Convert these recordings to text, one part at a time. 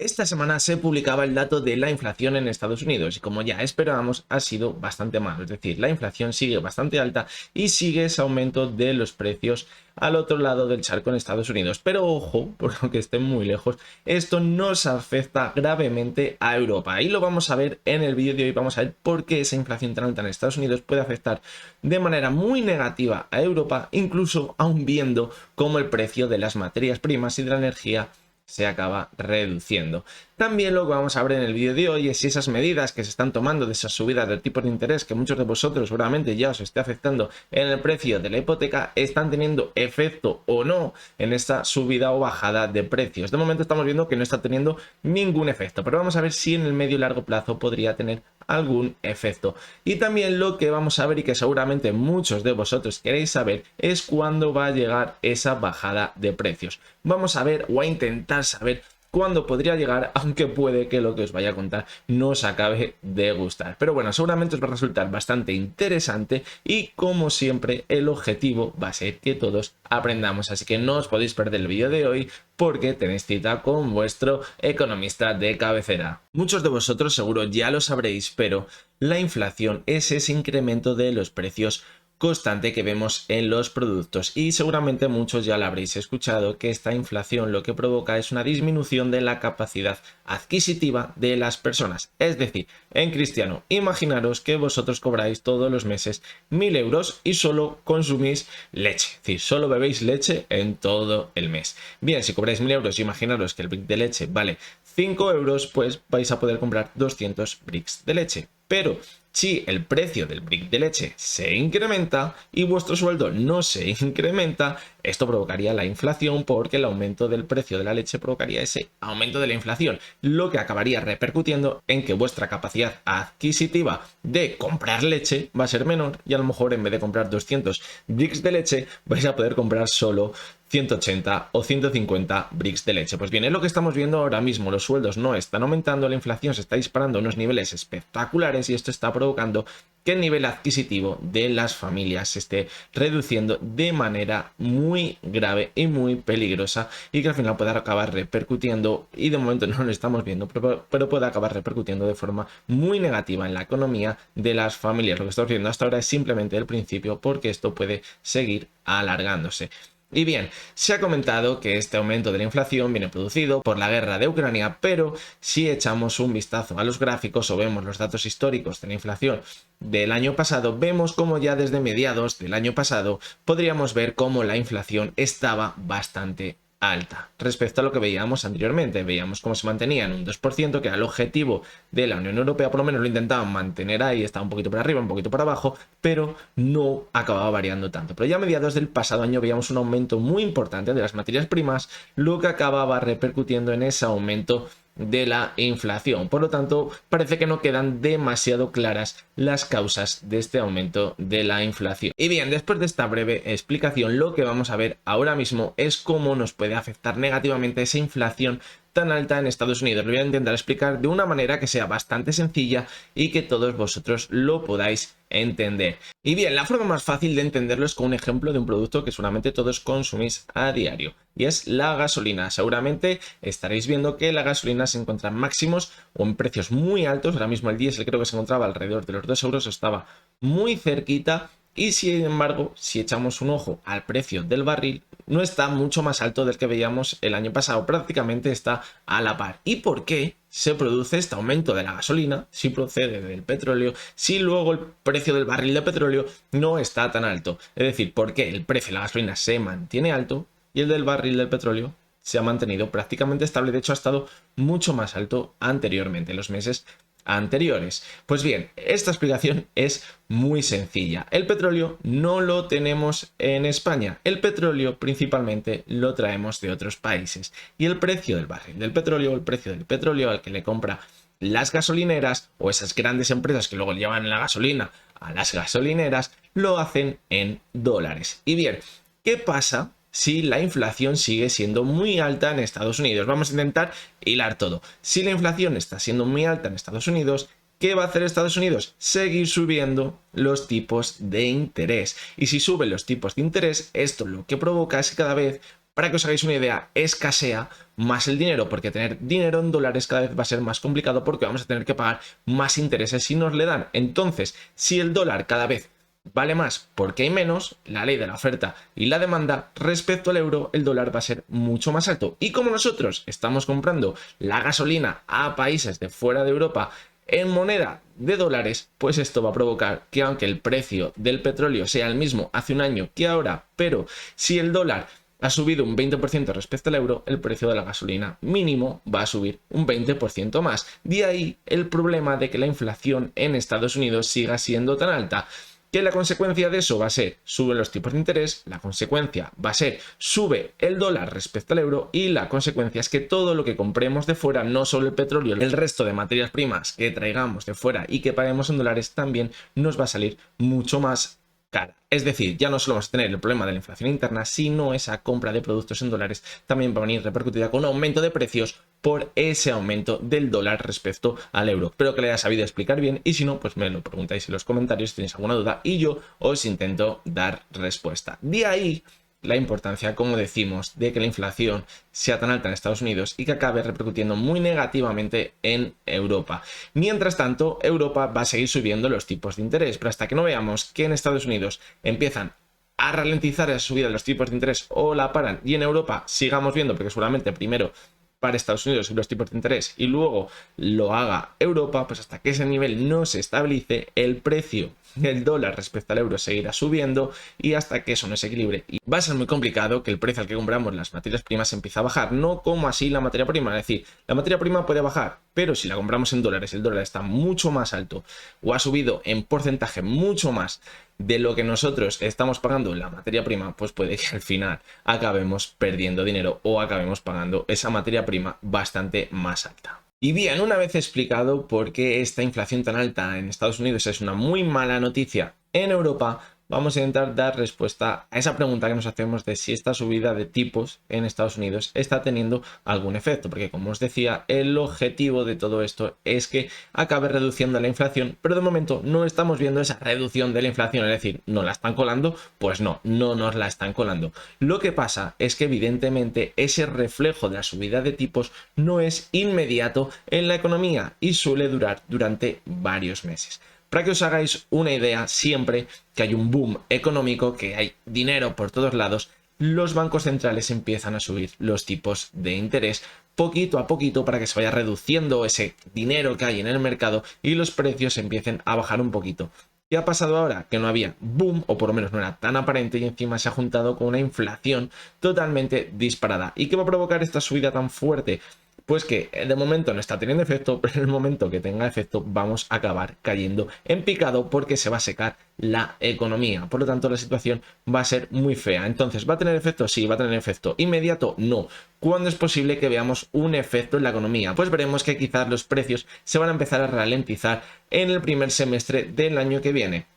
Esta semana se publicaba el dato de la inflación en Estados Unidos y como ya esperábamos ha sido bastante malo, es decir, la inflación sigue bastante alta y sigue ese aumento de los precios al otro lado del charco en Estados Unidos. Pero ojo, por lo que estén muy lejos, esto nos afecta gravemente a Europa y lo vamos a ver en el vídeo de hoy. Vamos a ver por qué esa inflación tan alta en Estados Unidos puede afectar de manera muy negativa a Europa, incluso aún viendo cómo el precio de las materias primas y de la energía se acaba reduciendo. También lo que vamos a ver en el vídeo de hoy es si esas medidas que se están tomando de esas subidas del tipo de interés que muchos de vosotros seguramente ya os esté afectando en el precio de la hipoteca están teniendo efecto o no en esta subida o bajada de precios. De momento estamos viendo que no está teniendo ningún efecto, pero vamos a ver si en el medio y largo plazo podría tener algún efecto. Y también lo que vamos a ver y que seguramente muchos de vosotros queréis saber es cuándo va a llegar esa bajada de precios. Vamos a ver o a intentar saber cuándo podría llegar, aunque puede que lo que os vaya a contar no os acabe de gustar. Pero bueno, seguramente os va a resultar bastante interesante y como siempre el objetivo va a ser que todos aprendamos. Así que no os podéis perder el vídeo de hoy porque tenéis cita con vuestro economista de cabecera. Muchos de vosotros seguro ya lo sabréis, pero la inflación es ese incremento de los precios constante que vemos en los productos y seguramente muchos ya lo habréis escuchado que esta inflación lo que provoca es una disminución de la capacidad adquisitiva de las personas. Es decir, en cristiano, imaginaros que vosotros cobráis todos los meses 1000 euros y solo consumís leche, es decir, solo bebéis leche en todo el mes. Bien, si cobráis 1000 euros, imaginaros que el brick de leche vale 5 euros, pues vais a poder comprar 200 bricks de leche. Pero si el precio del brick de leche se incrementa y vuestro sueldo no se incrementa, esto provocaría la inflación porque el aumento del precio de la leche provocaría ese aumento de la inflación, lo que acabaría repercutiendo en que vuestra capacidad adquisitiva de comprar leche va a ser menor y a lo mejor en vez de comprar 200 bricks de leche vais a poder comprar solo 180 o 150 bricks de leche. Pues bien, es lo que estamos viendo ahora mismo. Los sueldos no están aumentando, la inflación se está disparando a unos niveles espectaculares y esto está provocando que el nivel adquisitivo de las familias se esté reduciendo de manera muy grave y muy peligrosa y que al final pueda acabar repercutiendo, y de momento no lo estamos viendo, pero puede acabar repercutiendo de forma muy negativa en la economía de las familias. Lo que estamos viendo hasta ahora es simplemente el principio porque esto puede seguir alargándose. Y bien, se ha comentado que este aumento de la inflación viene producido por la guerra de Ucrania, pero si echamos un vistazo a los gráficos o vemos los datos históricos de la inflación del año pasado, vemos como ya desde mediados del año pasado podríamos ver cómo la inflación estaba bastante alta respecto a lo que veíamos anteriormente. Veíamos cómo se mantenía en un 2%, que era el objetivo de la Unión Europea, por lo menos lo intentaban mantener ahí, estaba un poquito por arriba, un poquito por abajo, pero no acababa variando tanto. Pero ya a mediados del pasado año veíamos un aumento muy importante de las materias primas, lo que acababa repercutiendo en ese aumento de la inflación. Por lo tanto, parece que no quedan demasiado claras las causas de este aumento de la inflación. Y bien, después de esta breve explicación, lo que vamos a ver ahora mismo es cómo nos puede afectar negativamente esa inflación tan alta en Estados Unidos. Lo voy a intentar explicar de una manera que sea bastante sencilla y que todos vosotros lo podáis entender. Y bien, la forma más fácil de entenderlo es con un ejemplo de un producto que seguramente todos consumís a diario, y es la gasolina. Seguramente estaréis viendo que la gasolina se encuentra en máximos o en precios muy altos. Ahora mismo el diésel creo que se encontraba alrededor de los 2 euros, estaba muy cerquita. Y sin embargo, si echamos un ojo al precio del barril, no está mucho más alto del que veíamos el año pasado, prácticamente está a la par. ¿Y por qué se produce este aumento de la gasolina si procede del petróleo, si luego el precio del barril de petróleo no está tan alto? Es decir, ¿por qué el precio de la gasolina se mantiene alto y el del barril del petróleo se ha mantenido prácticamente estable? De hecho, ha estado mucho más alto anteriormente, en los meses anteriores. Pues bien, esta explicación es muy sencilla. El petróleo no lo tenemos en España. El petróleo principalmente lo traemos de otros países. Y el precio del barril del petróleo, el precio del petróleo al que le compra las gasolineras o esas grandes empresas que luego llevan la gasolina a las gasolineras, lo hacen en dólares. Y bien, ¿qué pasa si la inflación sigue siendo muy alta en Estados Unidos? Vamos a intentar hilar todo. Si la inflación está siendo muy alta en Estados Unidos, ¿qué va a hacer Estados Unidos? Seguir subiendo los tipos de interés. Y si suben los tipos de interés, esto lo que provoca es que cada vez Para que os hagáis una idea, escasea más el dinero, porque tener dinero en dólares cada vez va a ser más complicado porque vamos a tener que pagar más intereses si nos le dan. Entonces, si el dólar cada vez vale más porque hay menos, la ley de la oferta y la demanda, respecto al euro, el dólar va a ser mucho más alto. Y como nosotros estamos comprando la gasolina a países de fuera de Europa en moneda de dólares, pues esto va a provocar que aunque el precio del petróleo sea el mismo hace un año que ahora, pero si el dólar ha subido un 20% respecto al euro, el precio de la gasolina mínimo va a subir un 20% más. De ahí el problema de que la inflación en Estados Unidos siga siendo tan alta. Que la consecuencia de eso va a ser sube los tipos de interés, la consecuencia va a ser sube el dólar respecto al euro y la consecuencia es que todo lo que compremos de fuera, no solo el petróleo, el resto de materias primas que traigamos de fuera y que paguemos en dólares también nos va a salir mucho más cara. Es decir, ya no solo vamos a tener el problema de la inflación interna, sino esa compra de productos en dólares también va a venir repercutida con un aumento de precios por ese aumento del dólar respecto al euro. Espero que le haya sabido explicar bien y si no, pues me lo preguntáis en los comentarios si tenéis alguna duda y yo os intento dar respuesta. De ahí la importancia, como decimos, de que la inflación sea tan alta en Estados Unidos y que acabe repercutiendo muy negativamente en Europa. Mientras tanto, Europa va a seguir subiendo los tipos de interés, pero hasta que no veamos que en Estados Unidos empiezan a ralentizar esa subida de los tipos de interés o la paran y en Europa sigamos viendo, porque seguramente primero para Estados Unidos los tipos de interés y luego lo haga Europa, pues hasta que ese nivel no se estabilice, el precio del dólar respecto al euro seguirá subiendo y hasta que eso no se equilibre. Y va a ser muy complicado que el precio al que compramos las materias primas empiece a bajar, no como así la materia prima, es decir, la materia prima puede bajar, pero si la compramos en dólares, el dólar está mucho más alto o ha subido en porcentaje mucho más de lo que nosotros estamos pagando en la materia prima, pues puede que al final acabemos perdiendo dinero o acabemos pagando esa materia prima bastante más alta. Y bien, una vez explicado por qué esta inflación tan alta en Estados Unidos es una muy mala noticia en Europa, vamos a intentar dar respuesta a esa pregunta que nos hacemos de si esta subida de tipos en Estados Unidos está teniendo algún efecto, porque como os decía, el objetivo de todo esto es que acabe reduciendo la inflación, pero de momento no estamos viendo esa reducción de la inflación, es decir, ¿no la están colando? Pues no nos la están colando. Lo que pasa es que evidentemente ese reflejo de la subida de tipos no es inmediato en la economía y suele durar durante varios meses. Para que os hagáis una idea, siempre que hay un boom económico, que hay dinero por todos lados, los bancos centrales empiezan a subir los tipos de interés poquito a poquito para que se vaya reduciendo ese dinero que hay en el mercado y los precios empiecen a bajar un poquito. ¿Qué ha pasado ahora? Que no había boom, o por lo menos no era tan aparente, y encima se ha juntado con una inflación totalmente disparada. ¿Y qué va a provocar esta subida tan fuerte? Pues que de momento no está teniendo efecto, pero en el momento que tenga efecto vamos a acabar cayendo en picado porque se va a secar la economía. Por lo tanto, la situación va a ser muy fea. Entonces, ¿va a tener efecto? Sí, va a tener efecto. ¿Inmediato? No. ¿Cuándo es posible que veamos un efecto en la economía? Pues veremos que quizás los precios se van a empezar a ralentizar en el primer semestre del año que viene.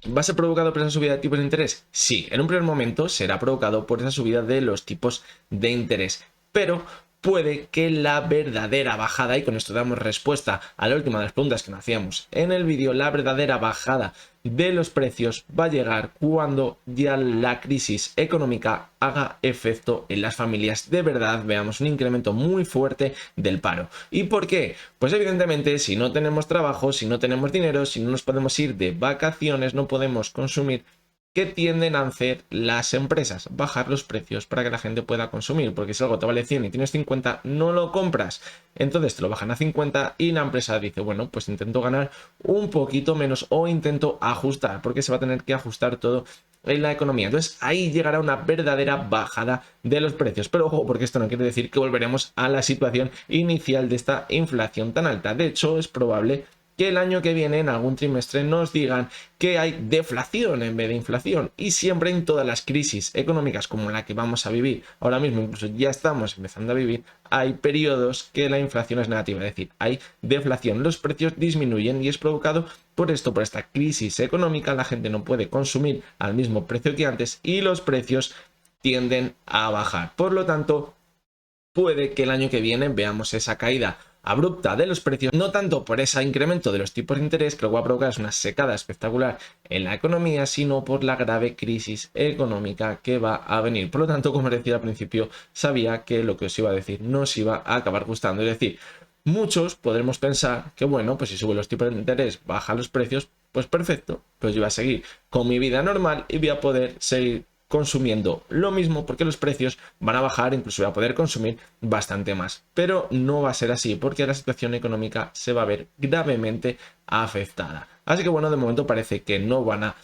¿Va a ser provocado por esa subida de tipos de interés? Sí, en un primer momento será provocado por esa subida de los tipos de interés, pero puede que la verdadera bajada, y con esto damos respuesta a la última de las preguntas que nos hacíamos en el vídeo, la verdadera bajada de los precios va a llegar cuando ya la crisis económica haga efecto en las familias, de verdad veamos un incremento muy fuerte del paro. ¿Y por qué? Pues evidentemente si no tenemos trabajo, si no tenemos dinero, si no nos podemos ir de vacaciones, no podemos consumir. ¿Qué tienden a hacer las empresas? Bajar los precios para que la gente pueda consumir, porque si algo te vale 100 y tienes 50, no lo compras. Entonces te lo bajan a 50 y la empresa dice, bueno, pues intento ganar un poquito menos o intento ajustar, porque se va a tener que ajustar todo en la economía. Entonces ahí llegará una verdadera bajada de los precios. Pero ojo, porque esto no quiere decir que volveremos a la situación inicial de esta inflación tan alta. De hecho, es probable que el año que viene en algún trimestre nos digan que hay deflación en vez de inflación, y siempre en todas las crisis económicas como la que vamos a vivir ahora mismo, incluso ya estamos empezando a vivir, hay periodos que la inflación es negativa, es decir, hay deflación, los precios disminuyen y es provocado por esto, por esta crisis económica, la gente no puede consumir al mismo precio que antes y los precios tienden a bajar. Por lo tanto, puede que el año que viene veamos esa caída abrupta de los precios, no tanto por ese incremento de los tipos de interés que lo que va a provocar es una secada espectacular en la economía, sino por la grave crisis económica que va a venir. Por lo tanto, como os decía al principio, sabía que lo que os iba a decir no os iba a acabar gustando. Es decir, muchos podremos pensar que bueno, pues si suben los tipos de interés, bajan los precios, pues perfecto, pues yo voy a seguir con mi vida normal y voy a poder seguir consumiendo lo mismo porque los precios van a bajar, incluso voy a poder consumir bastante más. Pero no va a ser así porque la situación económica se va a ver gravemente afectada. Así que bueno, de momento parece que no van a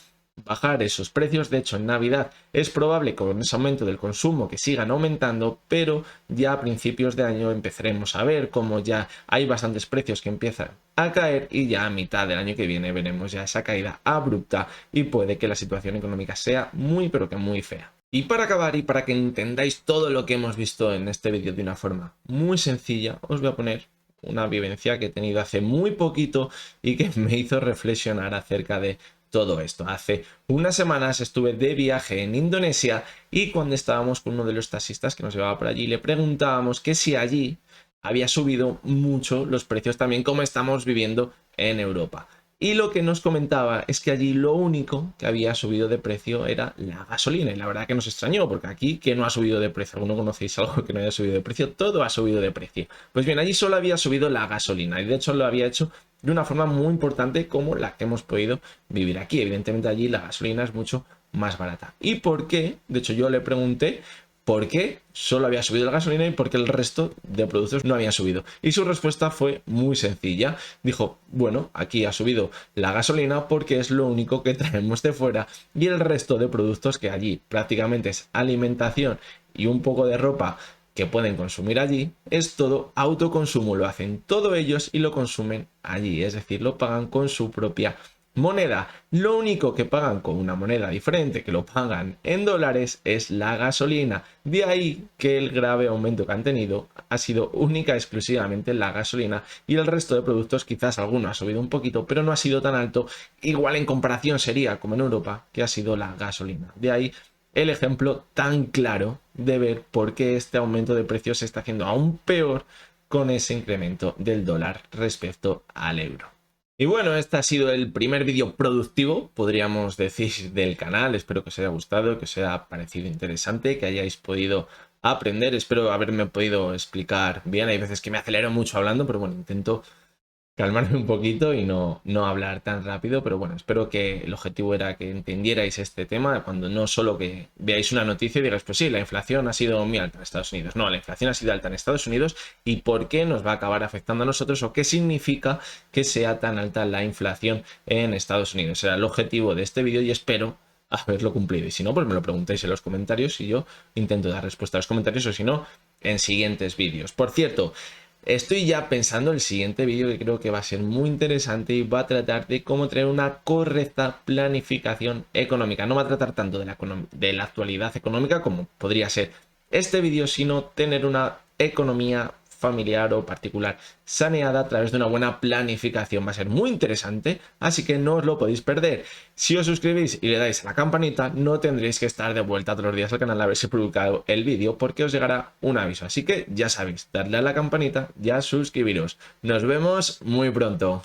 bajar esos precios. De hecho, en Navidad es probable con ese aumento del consumo que sigan aumentando, pero ya a principios de año empezaremos a ver cómo ya hay bastantes precios que empiezan a caer y ya a mitad del año que viene veremos ya esa caída abrupta y puede que la situación económica sea muy pero que muy fea. Y para acabar y para que entendáis todo lo que hemos visto en este vídeo de una forma muy sencilla, os voy a poner una vivencia que he tenido hace muy poquito y que me hizo reflexionar acerca de todo esto. Hace unas semanas estuve de viaje en Indonesia y cuando estábamos con uno de los taxistas que nos llevaba por allí, le preguntábamos que si allí había subido mucho los precios también como estamos viviendo en Europa. Y lo que nos comentaba es que allí lo único que había subido de precio era la gasolina. Y la verdad que nos extrañó, porque aquí, ¿qué no ha subido de precio? ¿Alguno conocéis algo que no haya subido de precio? Todo ha subido de precio. Pues bien, allí solo había subido la gasolina. Y de hecho lo había hecho de una forma muy importante como la que hemos podido vivir aquí. Evidentemente allí la gasolina es mucho más barata. ¿Y por qué? De hecho yo le pregunté por qué solo había subido la gasolina y por qué el resto de productos no habían subido. Y su respuesta fue muy sencilla. Dijo, bueno, aquí ha subido la gasolina porque es lo único que traemos de fuera y el resto de productos que allí prácticamente es alimentación y un poco de ropa que pueden consumir allí, es todo autoconsumo, lo hacen todos ellos y lo consumen allí, es decir, lo pagan con su propia moneda. Lo único que pagan con una moneda diferente, que lo pagan en dólares, es la gasolina. De ahí que el grave aumento que han tenido ha sido única y exclusivamente la gasolina y el resto de productos, quizás alguno ha subido un poquito, pero no ha sido tan alto. Igual en comparación sería como en Europa, que ha sido la gasolina. De ahí el ejemplo tan claro de ver por qué este aumento de precios se está haciendo aún peor con ese incremento del dólar respecto al euro. Y bueno, este ha sido el primer vídeo productivo, podríamos decir, del canal. Espero que os haya gustado, que os haya parecido interesante, que hayáis podido aprender. Espero haberme podido explicar bien. Hay veces que me acelero mucho hablando, pero bueno, intento calmarme un poquito y no hablar tan rápido, pero bueno, espero que el objetivo era que entendierais este tema, cuando no solo que veáis una noticia y digáis, pues sí, la inflación ha sido muy alta en Estados Unidos. No, la inflación ha sido alta en Estados Unidos y por qué nos va a acabar afectando a nosotros o qué significa que sea tan alta la inflación en Estados Unidos. Será el objetivo de este vídeo y espero haberlo cumplido. Y si no, pues me lo preguntáis en los comentarios y yo intento dar respuesta a los comentarios o si no, en siguientes vídeos. Por cierto, estoy ya pensando en el siguiente vídeo que creo que va a ser muy interesante y va a tratar de cómo tener una correcta planificación económica. No va a tratar tanto de la actualidad económica como podría ser este vídeo, sino tener una economía familiar o particular saneada a través de una buena planificación. Va a ser muy interesante, así que no os lo podéis perder. Si os suscribís y le dais a la campanita, no tendréis que estar de vuelta todos los días al canal a ver si he publicado el vídeo, porque os llegará un aviso. Así que ya sabéis, darle a la campanita y a suscribiros. Nos vemos muy pronto.